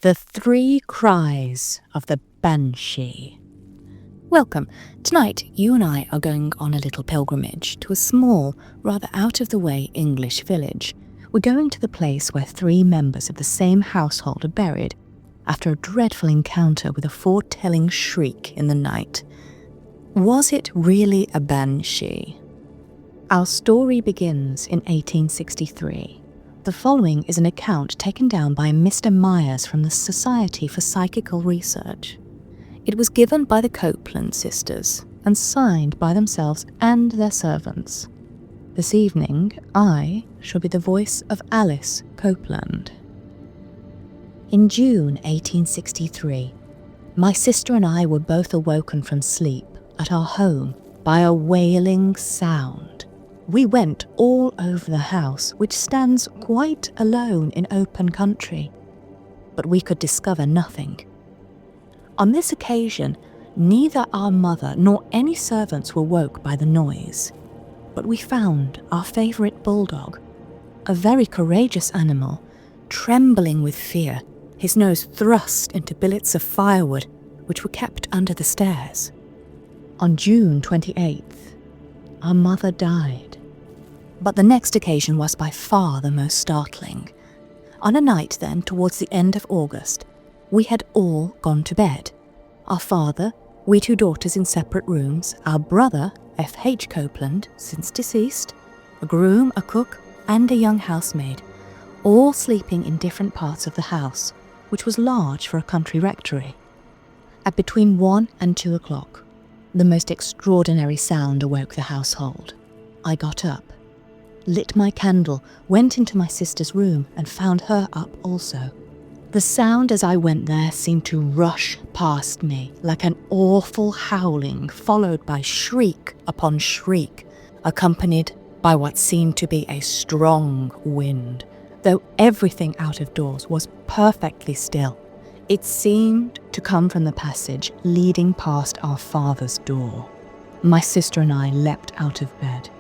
The Three Cries of the Banshee. Welcome. Tonight, you and I are going on a little pilgrimage to a small, rather out-of-the-way English village. We're going to the place where 3 members of the same household are buried after a dreadful encounter with a foretelling shriek in the night. Was it really a banshee? Our story begins in 1863. The following is an account taken down by Mr. Myers from the Society for Psychical Research. It was given by the Copeland sisters and signed by themselves and their servants. This evening, I shall be the voice of Alice Copeland. In June 1863, my sister and I were both awoken from sleep at our home by a wailing sound. We went all over the house, which stands quite alone in open country, but we could discover nothing. On this occasion, neither our mother nor any servants were woke by the noise, but we found our favourite bulldog, a very courageous animal, trembling with fear, his nose thrust into billets of firewood which were kept under the stairs. On June 28th, our mother died. But the next occasion was by far the most startling. On a night then, towards the end of August, we had all gone to bed. Our father, we 2 daughters in separate rooms, our brother, F.H. Copeland, since deceased, a groom, a cook, and a young housemaid, all sleeping in different parts of the house, which was large for a country rectory. At between 1 and 2 o'clock, the most extraordinary sound awoke the household. I got up, lit my candle, went into my sister's room and found her up also. The sound as I went there seemed to rush past me like an awful howling, followed by shriek upon shriek, accompanied by what seemed to be a strong wind. Though everything out of doors was perfectly still, it seemed to come from the passage leading past our father's door. My sister and I leapt out of bed.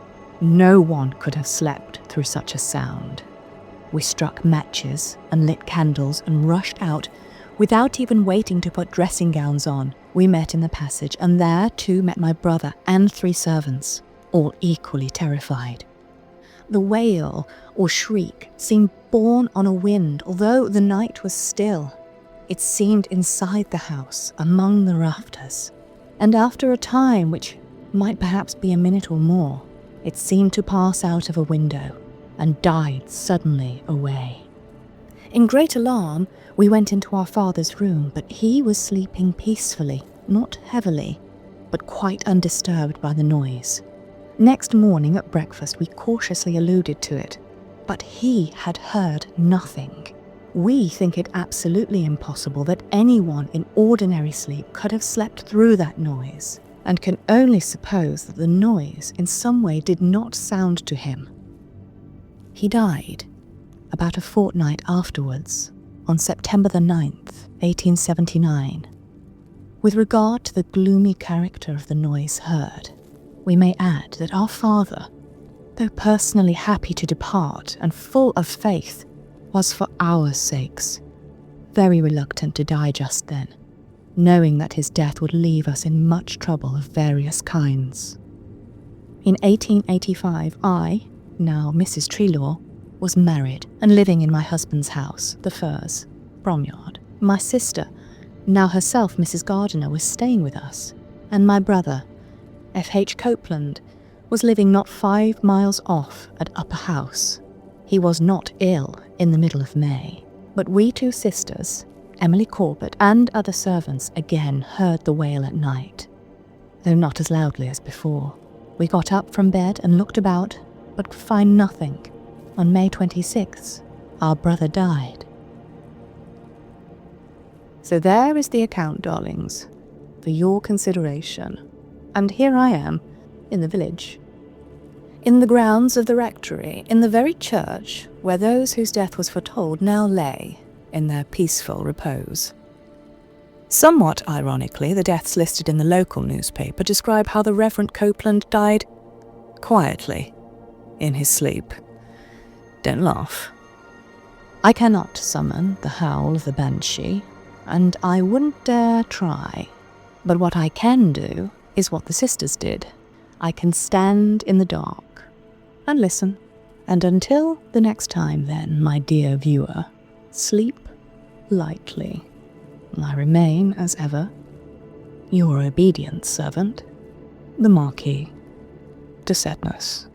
No one could have slept through such a sound. We struck matches and lit candles and rushed out. Without even waiting to put dressing gowns on, we met in the passage, and there too met my brother and 3 servants, all equally terrified. The wail or shriek seemed borne on a wind, although the night was still. It seemed inside the house, among the rafters, and after a time, which might perhaps be a minute or more, it seemed to pass out of a window and died suddenly away. In great alarm, we went into our father's room, but he was sleeping peacefully, not heavily, but quite undisturbed by the noise. Next morning at breakfast, we cautiously alluded to it, but he had heard nothing. We think it absolutely impossible that anyone in ordinary sleep could have slept through that noise, and can only suppose that the noise in some way did not sound to him. He died about a fortnight afterwards, on September the 9th, 1879. With regard to the gloomy character of the noise heard, we may add that our father, though personally happy to depart and full of faith, was for our sakes very reluctant to die just then, knowing that his death would leave us in much trouble of various kinds. In 1885, I, now Mrs. Treelaw, was married and living in my husband's house, the Firs, Bromyard. My sister, now herself Mrs. Gardiner, was staying with us, and my brother, F.H. Copeland, was living not 5 miles off at Upper House. He was not ill in the middle of May, but we 2 sisters, Emily Corbett and other servants, again heard the wail at night, though not as loudly as before. We got up from bed and looked about, but could find nothing. On May 26th, our brother died. So there is the account, darlings, for your consideration. And here I am, in the village, in the grounds of the rectory, in the very church where those whose death was foretold now lay in their peaceful repose. Somewhat ironically, the deaths listed in the local newspaper describe how the Reverend Copeland died quietly in his sleep. Don't laugh. I cannot summon the howl of the Banshee, and I wouldn't dare try. But what I can do is what the sisters did. I can stand in the dark and listen. And until the next time then, my dear viewer, sleep lightly. I remain, as ever, your obedient servant, the Marquis de Sedness.